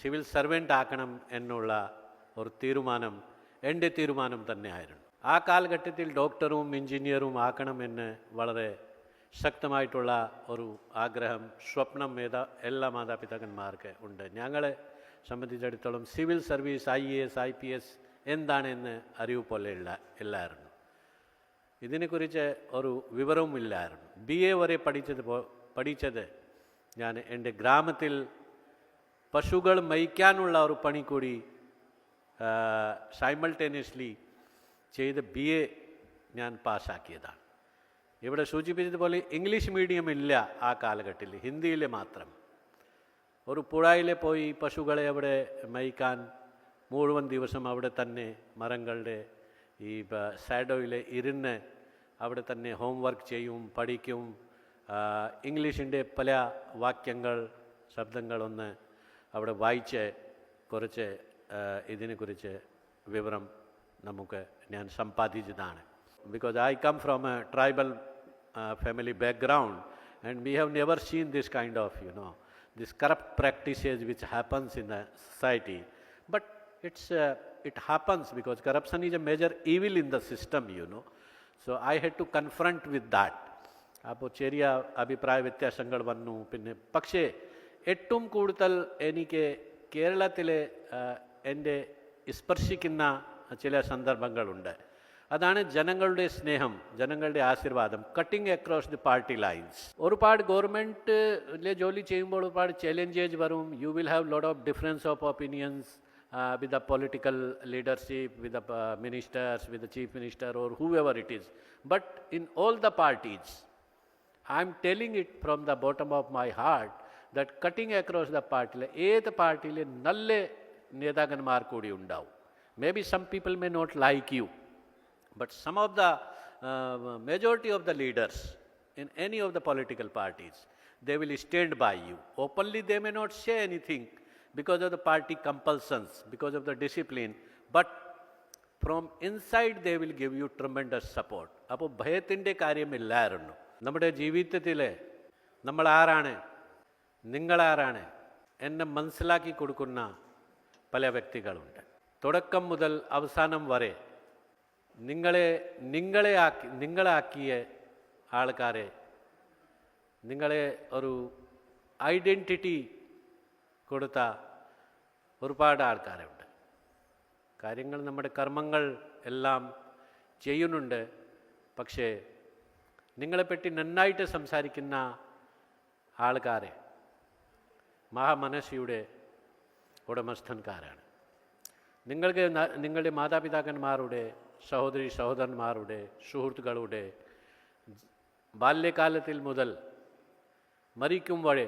Civil servant ആക്കണം എന്നുള്ള ഒരു തീരുമാനം എൻ്റെ തീരുമാനം തന്നെയായിരുന്നു. ആ കാലഘട്ടത്തിൽ ഡോക്ടറും എഞ്ചിനീയറും ആക്കണമെന്ന് വളരെ ശക്തമായിട്ടുള്ള ഒരു ആഗ്രഹം, സ്വപ്നം എല്ലാ മാതാപിതാക്കന്മാർക്ക് ഉണ്ട്. ഞങ്ങളെ സംബന്ധിച്ചിടത്തോളം സിവിൽ സർവീസ്, IAS, IPS എന്താണെന്ന് അറിവ് പോലെ ഇല്ലായിരുന്നു. ഇതിനെക്കുറിച്ച് ഒരു വിവരവും ഇല്ലായിരുന്നു. BA വരെ പഠിച്ചത് ഞാൻ എൻ്റെ ഗ്രാമത്തിൽ പശുകൾ മേയ്ക്കാനുള്ള ഒരു പണി കൂടി സൈമൾട്ടേനിയസ്ലി ചെയ്ത് BA ഞാൻ പാസ്സാക്കിയതാണ്. ഇവിടെ സൂചിപ്പിച്ചതുപോലെ ഇംഗ്ലീഷ് മീഡിയം ഇല്ല ആ കാലഘട്ടത്തിൽ, ഹിന്ദിയിലെ മാത്രം. ഒരു പുഴയിലെ പോയി പശുക്കളെ അവിടെ മേയ്ക്കാൻ മുഴുവൻ ദിവസം അവിടെ തന്നെ മരങ്ങളുടെ ഈ ഷാഡോയിൽ ഇരുന്ന് അവിടെ തന്നെ ഹോംവർക്ക് ചെയ്യും, പഠിക്കും. ഇംഗ്ലീഷിൻ്റെ പല വാക്യങ്ങൾ, ശബ്ദങ്ങളൊന്ന് അവിടെ വായിച്ച് കുറച്ച് ഇതിനെക്കുറിച്ച് വിവരം ഞാൻ സമ്പാദിച്ചതാണ്. Because I come from a tribal family background, and we have never seen this kind of, this corrupt practices which happens in the society. But it happens because corruption is a major evil in the system, So I had to confront with that. അപ്പോൾ ചെറിയ അഭിപ്രായ വ്യത്യാസങ്ങൾ വന്നു. പക്ഷേ ഏറ്റവും കൂടുതൽ എനിക്ക് കേരളത്തിലെ എൻ്റെ സ്പർശിക്കുന്ന ചില സന്ദർഭങ്ങളുണ്ട്. അതാണ് ജനങ്ങളുടെ സ്നേഹം, ജനങ്ങളുടെ ആശീർവാദം. Cutting across the party lines. ഒരുപാട് ഗവൺമെൻറ്റിലെ ജോലി ചെയ്യുമ്പോൾ ഒരുപാട് ചാലഞ്ചേജ് വരും. You will have lot of difference of opinions with the political leadership, with the ministers, with the chief minister or whoever it is. But in all the parties, I am telling it from the bottom of my heart that cutting across the party, ഏത് പാർട്ടിയിലെ നല്ല നേതാക്കന്മാർ കൂടി ഉണ്ടാവും. Maybe some people may not like you, but some of the majority of the leaders in any of the political parties, they will stand by you. Openly they may not say anything because of the party compulsions, because of the discipline, but from inside they will give you tremendous support. അപ്പോൾ ഭയത്തിൻ്റെ കാര്യമില്ലായിരുന്നു. നമ്മുടെ ജീവിതത്തിൽ നമ്മളാരാണ്, നിങ്ങളാരാണ് എന്നെ മനസ്സിലാക്കി കൊടുക്കുന്ന പല വ്യക്തികളുണ്ട്. തുടക്കം മുതൽ അവസാനം വരെ നിങ്ങളാക്കിയ ആൾക്കാരെ, നിങ്ങളെ ഒരു ഐഡൻറ്റിറ്റി കൊടുത്ത ഒരുപാട് ആൾക്കാരുണ്ട്. കാര്യങ്ങൾ, നമ്മുടെ കർമ്മങ്ങൾ എല്ലാം ചെയ്യുന്നുണ്ട്. പക്ഷേ നിങ്ങളെപ്പറ്റി നന്നായിട്ട് സംസാരിക്കുന്ന ആൾക്കാരെ മഹാമനസ്സിയുടെ ഉടമസ്ഥൻകാരാണ്. നിങ്ങളുടെ മാതാപിതാക്കന്മാരുടെ, സഹോദരി സഹോദരന്മാരുടെ, സുഹൃത്തുക്കളുടെ ബാല്യകാലത്തിൽ മുതൽ മരിക്കും വരെ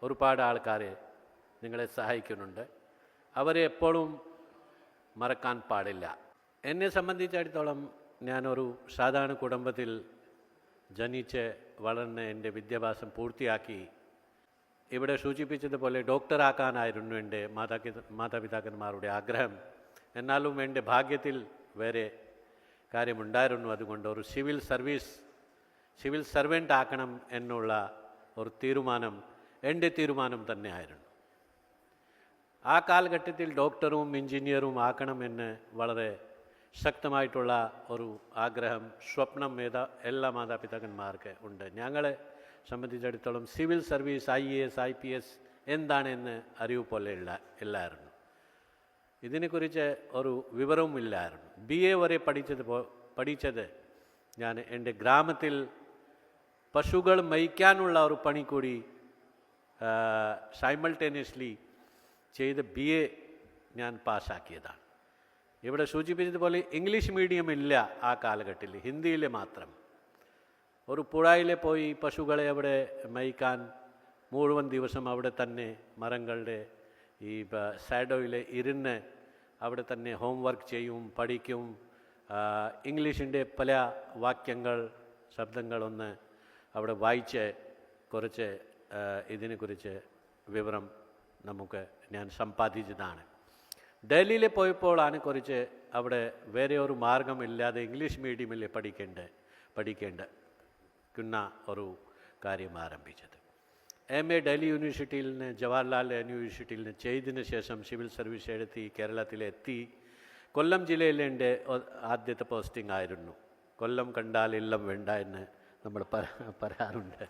ഒരുപാട് ആൾക്കാരെ നിങ്ങളെ സഹായിക്കുന്നുണ്ട്. അവരെ എപ്പോഴും മറക്കാൻ പാടില്ല. എന്നെ സംബന്ധിച്ചിടത്തോളം ഞാനൊരു സാധാരണ കുടുംബത്തിൽ ജനിച്ച് വളർന്ന് എൻ്റെ വിദ്യാഭ്യാസം പൂർത്തിയാക്കി. ഇവിടെ സൂചിപ്പിച്ചതുപോലെ ഡോക്ടറാക്കാനായിരുന്നു എൻ്റെ മാതാപിതാക്കന്മാരുടെ ആഗ്രഹം. എന്നാലും എൻ്റെ ഭാഗ്യത്തിൽ വേറെ കാര്യമുണ്ടായിരുന്നു. അതുകൊണ്ട് ഒരു സിവിൽ സർവൻ്റ് ആക്കണം എന്നുള്ള ഒരു തീരുമാനം എൻ്റെ തീരുമാനം തന്നെയായിരുന്നു. ആ കാലഘട്ടത്തിൽ ഡോക്ടറും എഞ്ചിനീയറും ആക്കണമെന്ന് വളരെ ശക്തമായിട്ടുള്ള ഒരു ആഗ്രഹം, സ്വപ്നം എല്ലാ മാതാപിതാക്കന്മാർക്ക് ഉണ്ട്. ഞങ്ങളെ സംബന്ധിച്ചിടത്തോളം സിവിൽ സർവീസ്, IAS, IPS എന്താണെന്ന് അറിവ് പോലെ ഇല്ലായിരുന്നു. ഇതിനെക്കുറിച്ച് ഒരു വിവരവും ഇല്ലായിരുന്നു. BA വരെ പഠിച്ചത് ഞാൻ എൻ്റെ ഗ്രാമത്തിൽ പശുകൾ മേയ്ക്കാനുള്ള ഒരു പണി കൂടി സൈമൾട്ടേനിയസ്ലി ചെയ്ത് BA ഞാൻ പാസ്സാക്കിയതാണ്. ഇവിടെ സൂചിപ്പിച്ചതുപോലെ ഇംഗ്ലീഷ് മീഡിയം ഇല്ല ആ കാലഘട്ടത്തിൽ, ഹിന്ദിയിലെ മാത്രം. ഒരു പുഴയിലെ പോയി പശുക്കളെ അവിടെ മേയ്ക്കാൻ മുഴുവൻ ദിവസം അവിടെ തന്നെ മരങ്ങളുടെ ഈ ഷാഡോയിൽ ഇരുന്ന് അവിടെ തന്നെ ഹോംവർക്ക് ചെയ്യും, പഠിക്കും. ഇംഗ്ലീഷിൻ്റെ പല വാക്യങ്ങൾ, ശബ്ദങ്ങളൊന്ന് അവിടെ വായിച്ച് കുറച്ച് ഇതിനെക്കുറിച്ച് വിവരം ഞാൻ സമ്പാദിച്ചതാണ്. ഡൽഹിയിൽ പോയപ്പോഴാണ് കുറച്ച് അവിടെ വേറെ ഒരു മാർഗമില്ലാതെ ഇംഗ്ലീഷ് മീഡിയമിൽ പഠിക്കേണ്ട ഒരു കാര്യം ആരംഭിച്ചത്. MA ഡൽഹി യൂണിവേഴ്സിറ്റിയിൽ നിന്ന് ജവഹർലാൽ യൂണിവേഴ്സിറ്റിയിൽ നിന്ന് ചെയ്തതിന് ശേഷം സിവിൽ സർവീസ് എഴുതി കേരളത്തിലെത്തി. കൊല്ലം ജില്ലയിലെ എൻ്റെ ആദ്യത്തെ പോസ്റ്റിംഗ് ആയിരുന്നു. കൊല്ലം കണ്ടാൽ ഇല്ലം വേണ്ട എന്ന് നമ്മൾ പറയാറുണ്ട്.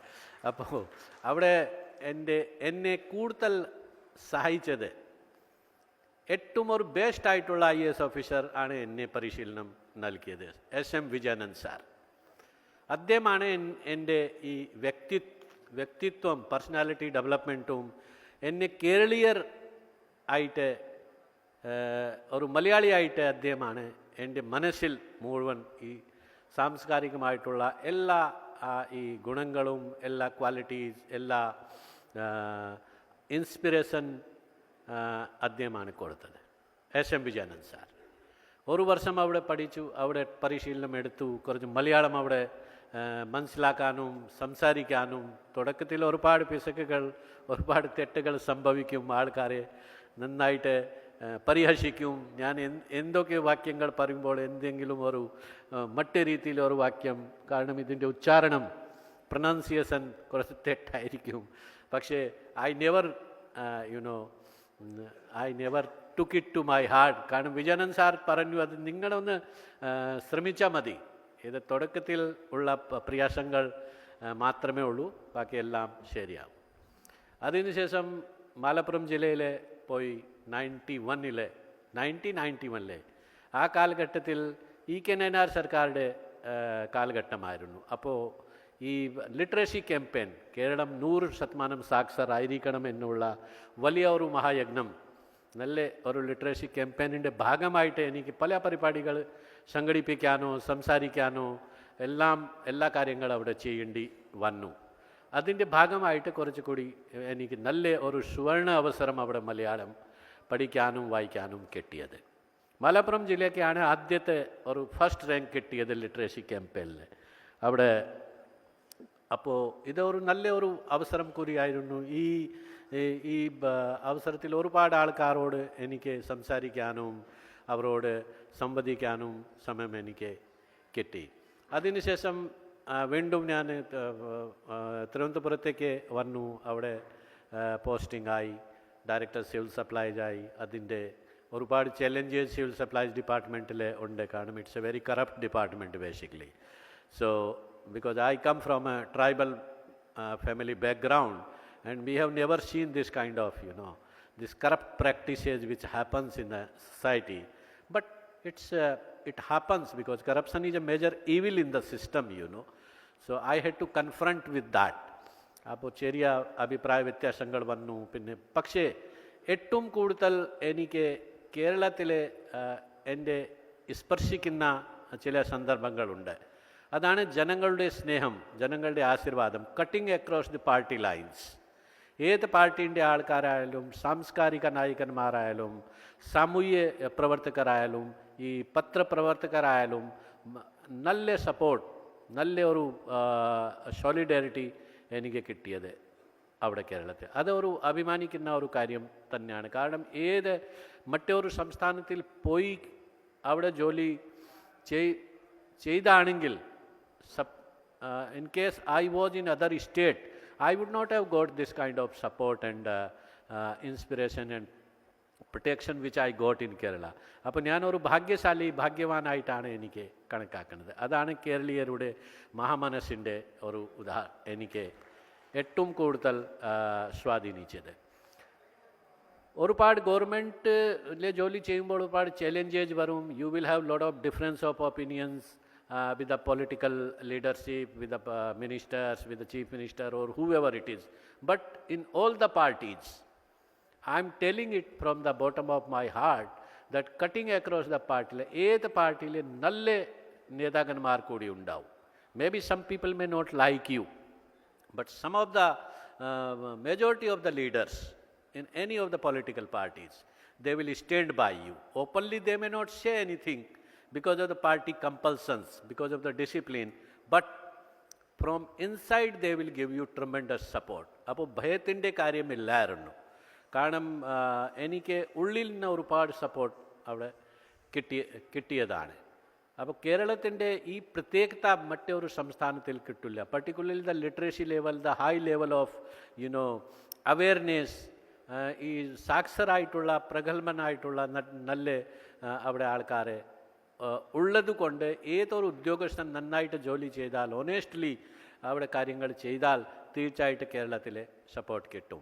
അപ്പോൾ അവിടെ എന്നെ കൂടുതൽ സഹായിച്ചത് ഏറ്റവും ഒരു ബെസ്റ്റ് ആയിട്ടുള്ള IAS ഓഫീസർ ആണ് എന്നെ പരിശീലനം നൽകിയത്, SM വിജയാനന്ദ് സാർ. അദ്ദേഹമാണ് എൻ്റെ ഈ വ്യക്തിത്വം പേഴ്സണാലിറ്റി ഡെവലപ്മെൻറ്റും എന്നെ കേരളീയർ ആയിട്ട് ഒരു മലയാളിയായിട്ട് അദ്ദേഹമാണ് എൻ്റെ മനസ്സിൽ മുഴുവൻ ഈ സാംസ്കാരികമായിട്ടുള്ള എല്ലാ ഈ ഗുണങ്ങളും എല്ലാ ക്വാളിറ്റീസ് എല്ലാ ഇൻസ്പിറേഷൻ അദ്ദേഹമാണ് കൊടുത്തത്, SM വിജയാനന്ദ് സാർ. ഒരു വർഷം അവിടെ പഠിച്ചു, അവിടെ പരിശീലനം എടുത്തു. കുറച്ച് മലയാളം അവിടെ മനസ്സിലാക്കാനും സംസാരിക്കാനും. തുടക്കത്തിൽ ഒരുപാട് പിശകുകൾ ഒരുപാട് തെറ്റുകൾ സംഭവിക്കും, ആൾക്കാരെ നന്നായിട്ട് പരിഹസിക്കും. ഞാൻ എന്തൊക്കെ വാക്യങ്ങൾ പറയുമ്പോൾ എന്തെങ്കിലും ഒരു മറ്റു രീതിയിൽ ഒരു വാക്യം, കാരണം ഇതിൻ്റെ ഉച്ചാരണം പ്രൊനൗൺസിയേഷൻ കുറച്ച് തെറ്റായിരിക്കും. പക്ഷേ I never took it to my heart. കാരണം വിജയാനന്ദ് സാർ പറഞ്ഞു, അത് നിങ്ങളൊന്ന് ശ്രമിച്ചാൽ മതി, ഇത് തുടക്കത്തിൽ ഉള്ള പ്രയാസങ്ങൾ മാത്രമേ ഉള്ളൂ, ബാക്കിയെല്ലാം ശരിയാവും. അതിനുശേഷം മലപ്പുറം ജില്ലയിലെ പോയി 1991 ആ കാലഘട്ടത്തിൽ EK നയനാർ സർക്കാരുടെ കാലഘട്ടമായിരുന്നു. അപ്പോൾ ഈ ലിറ്ററസി ക്യാമ്പയിൻ, കേരളം 100% സാക്ഷരരായിരിക്കണം എന്നുള്ള വലിയ ഒരു മഹായജ്ഞം, നല്ല ഒരു ലിറ്ററസി ക്യാമ്പയിനിൻ്റെ ഭാഗമായിട്ട് എനിക്ക് പല പരിപാടികൾ സംഘടിപ്പിക്കാനോ സംസാരിക്കാനോ എല്ലാ കാര്യങ്ങളും അവിടെ ചെയ്യേണ്ടി വന്നു. അതിൻ്റെ ഭാഗമായിട്ട് കുറച്ചുകൂടി എനിക്ക് നല്ല ഒരു സുവർണ അവസരം അവിടെ മലയാളം പഠിക്കാനും വായിക്കാനും കിട്ടിയത്. മലപ്പുറം ജില്ലയ്ക്കാണ് ആദ്യത്തെ ഒരു ഫസ്റ്റ് റാങ്ക് കിട്ടിയത് ലിറ്ററസി ക്യാമ്പയിനിൽ അവിടെ. അപ്പോൾ ഇതൊരു നല്ല ഒരു അവസരം കൂടിയായിരുന്നു. ഈ അവസരത്തിൽ ഒരുപാട് ആൾക്കാരോട് എനിക്ക് സംസാരിക്കാനും അവരോട് സംവദിക്കാനും സമയം എനിക്ക് കിട്ടി. അതിനുശേഷം വീണ്ടും ഞാൻ തിരുവനന്തപുരത്തേക്ക് വന്നു. അവിടെ പോസ്റ്റിംഗ് ആയി, ഡയറക്ടർ സിവിൽ സപ്ലൈസ് ആയി. അതിൻ്റെ ഒരുപാട് ചലഞ്ചസ് സിവിൽ സപ്ലൈസ് ഡിപ്പാർട്ട്മെൻറ്റിൽ ഉണ്ട്, കാരണം it's A very corrupt department basically. So because I come from a tribal family background, and we have never seen this kind of this corrupt practices which happens in the society. But it happens because corruption is a major evil in the system. So I had to confront with that. അപ്പോൾ ചെറിയ അഭിപ്രായ വ്യത്യാസങ്ങൾ വന്നു. പിന്നെ പക്ഷേ ഏറ്റവും കൂടുതൽ എനിക്ക് കേരളത്തിലെ എൻ്റെ സ്പർശിക്കുന്ന ചില സന്ദർഭങ്ങളുണ്ട്. അതാണ് ജനങ്ങളുടെ സ്നേഹം, ജനങ്ങളുടെ ആശീർവാദം. Cutting across the party lines. ഏത് പാർട്ടീൻ്റെ ആൾക്കാരായാലും, സാംസ്കാരിക നായകന്മാരായാലും, സാമൂഹ്യ പ്രവർത്തകരായാലും, ഈ പത്രപ്രവർത്തകരായാലും നല്ല സപ്പോർട്ട്, നല്ല ഒരു സോളിഡാരിറ്റി എനിക്ക് കിട്ടിയത് അവിടെ കേരളത്തിൽ. അതൊരു അഭിമാനിക്കുന്ന ഒരു കാര്യം തന്നെയാണ്. കാരണം ഏത് മറ്റൊരു സംസ്ഥാനത്തിൽ പോയി അവിടെ ജോലി ചെയ്താണെങ്കിൽ, in case I was in other state, I would not have got this kind of support and inspiration and protection which I got in Kerala. അപ്പോൾ ഞാനൊരു ഭാഗ്യവാനായിട്ടാണ് എനിക്ക് കണക്കാക്കുന്നത്. അതാണ് കേരളീയരുടെ മഹാമനസ്സിൻ്റെ ഒരു എനിക്ക് ഏറ്റവും കൂടുതൽ സ്വാധീനിച്ചത്. ഒരുപാട് ഗവൺമെൻറ്റിലെ ജോലി ചെയ്യുമ്പോൾ ഒരുപാട് ചലഞ്ചേജ് വരും. You will have lot of difference of opinions with the political leadership, with the ministers, with the chief minister or whoever it is. But in all the parties, I am telling it from the bottom of my heart that cutting across the party, ഏത് പാർട്ടിയിലെ നല്ല നേതാക്കന്മാർ കൂടി ഉണ്ടാവും. Maybe some people may not like you, but some of the majority of the leaders in any of the political parties, they will stand by you. Openly they may not say anything because of the party compulsions, because of the discipline, but from inside they will give you tremendous support. അപ്പോൾ ഭയത്തിൻ്റെ കാര്യമില്ലായിരുന്നു. കാരണം എനിക്ക് ഉള്ളിൽ നിന്ന് ഒരുപാട് support അവിടെ കിട്ടിയതാണ്. അപ്പോൾ കേരളത്തിൻ്റെ ഈ പ്രത്യേകത മറ്റൊരു സംസ്ഥാനത്തിൽ കിട്ടില്ല. Particularly the literacy level, the high level of awareness, ഈ സാക്ഷരായിട്ടുള്ള പ്രഗത്ഭനായിട്ടുള്ള നല്ല അവിടെ ആൾക്കാരെ ഉള്ളത് കൊണ്ട് ഏതൊരു ഉദ്യോഗസ്ഥൻ നന്നായിട്ട് ജോലി ചെയ്താൽ, ഒണസ്റ്റ്ലി അവിടെ കാര്യങ്ങൾ ചെയ്താൽ തീർച്ചയായിട്ടും കേരളത്തിൽ സപ്പോർട്ട് കിട്ടും.